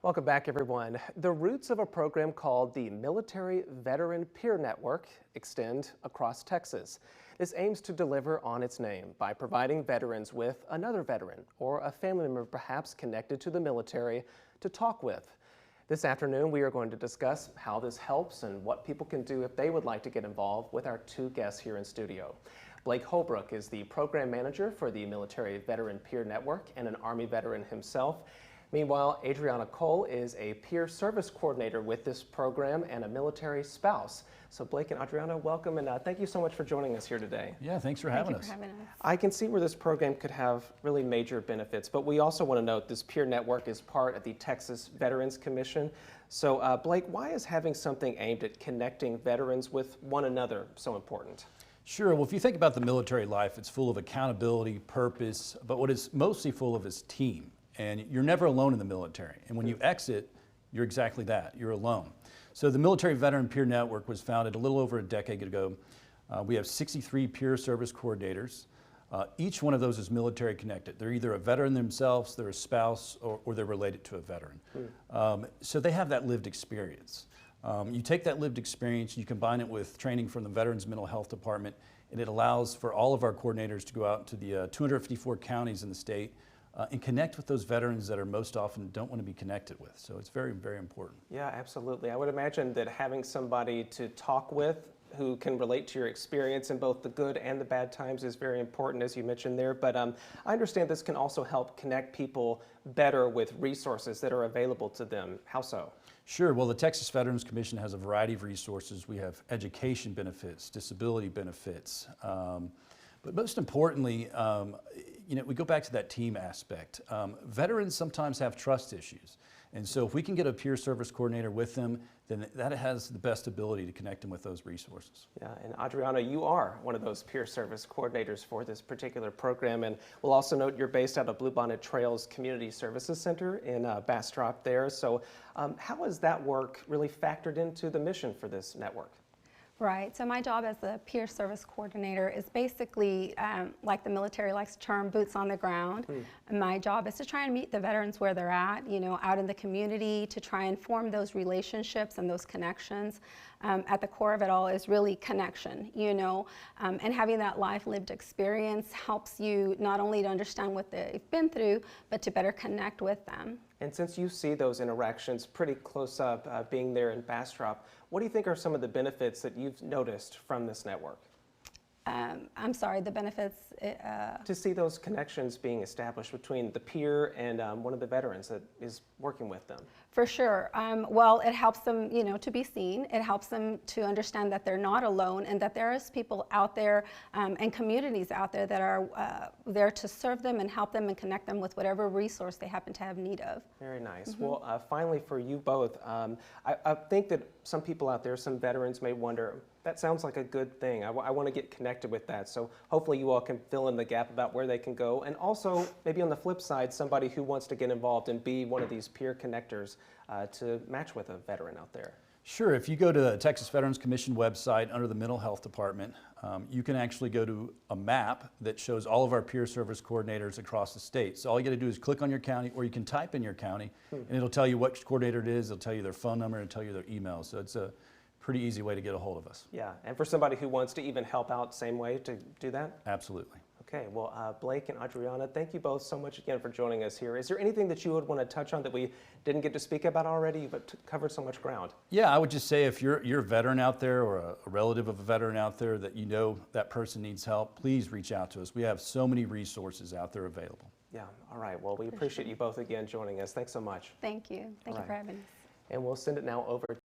Welcome back, everyone. The roots of a program called the Military Veteran Peer Network extend across Texas. This aims to deliver on its name by providing veterans with another veteran or a family member perhaps connected to the military to talk with. This afternoon, we are going to discuss how this helps and what people can do if they would like to get involved with our two guests here in studio. Blake Holbrook is the program manager for the Military Veteran Peer Network and an Army veteran himself. Meanwhile, Adriana Cole is a peer service coordinator with this program and a military spouse. So Blake and Adriana, welcome, and thank you so much for joining us here today. Yeah, thanks for having us. I can see where this program could have really major benefits, but we also want to note this peer network is part of the Texas Veterans Commission. So Blake, why is having something aimed at connecting veterans with one another so important? Sure. Well, if you think about the military life, it's full of accountability, purpose, but what it's mostly full of is team. And you're never alone in the military. And when you exit, you're exactly that. You're alone. So the Military Veteran Peer Network was founded a little over a decade ago. We have 63 peer service coordinators. Each one of those is military connected. They're either a veteran themselves, they're a spouse, or they're related to a veteran. So they have that lived experience. You take that lived experience, you combine it with training from the Veterans Mental Health Department, and it allows for all of our coordinators to go out to the 254 counties in the state and connect with those veterans that are most often don't want to be connected with. So it's very, very important. Yeah, absolutely. I would imagine that having somebody to talk with who can relate to your experience in both the good and the bad times is very important, as you mentioned there. But I understand this can also help connect people better with resources that are available to them. How so? Sure. Well, the Texas Veterans Commission has a variety of resources. We have education benefits, disability benefits, but most importantly, we go back to that team aspect. Veterans sometimes have trust issues. And so if we can get a peer service coordinator with them, then that has the best ability to connect them with those resources. Yeah, and Adriana, you are one of those peer service coordinators for this particular program. And we'll also note you're based out of Bluebonnet Trails Community Services Center in Bastrop there. So how has that work really factored into the mission for this network? Right, so my job as a peer service coordinator is basically, like the military likes the term, boots on the ground. And my job is to try and meet the veterans where they're at, out in the community, to try and form those relationships and those connections. At the core of it all is really connection, and having that life lived experience helps you not only to understand what they've been through, but to better connect with them. And since you see those interactions pretty close up, being there in Bastrop, what do you think are some of the benefits that you've noticed from this network? I'm sorry, the benefits? To see those connections being established between the peer and one of the veterans that is working with them. For sure. Well, it helps them, to be seen. It helps them to understand that they're not alone and that there is people out there and communities out there that are there to serve them and help them and connect them with whatever resource they happen to have need of. Very nice. Well, finally for you both, I think that some people out there, some veterans may wonder, that sounds like a good thing. I want to get connected with that. So hopefully you all can fill in the gap about where they can go. And also, maybe on the flip side, somebody who wants to get involved and be one of these peer connectors to match with a veteran out there. Sure. If you go to the Texas Veterans Commission website under the Mental Health Department, you can actually go to a map that shows all of our peer service coordinators across the state. So all you got to do is click on your county, or you can type in your county, and it'll tell you what coordinator it is. It'll tell you their phone number and tell you their email. So it's a pretty easy way to get a hold of us. Yeah, and for somebody who wants to even help out, same way to do that? Absolutely. Okay, well, Blake and Adriana, thank you both so much again for joining us here. Is there anything that you would want to touch on that we didn't get to speak about already? You've covered so much ground. Yeah, I would just say if you're a veteran out there or a relative of a veteran out there that that person needs help, please reach out to us. We have so many resources out there available. Yeah, all right. Well, we appreciate you both again joining us. Thanks so much. Thank you. Thank you for having us. And we'll send it now over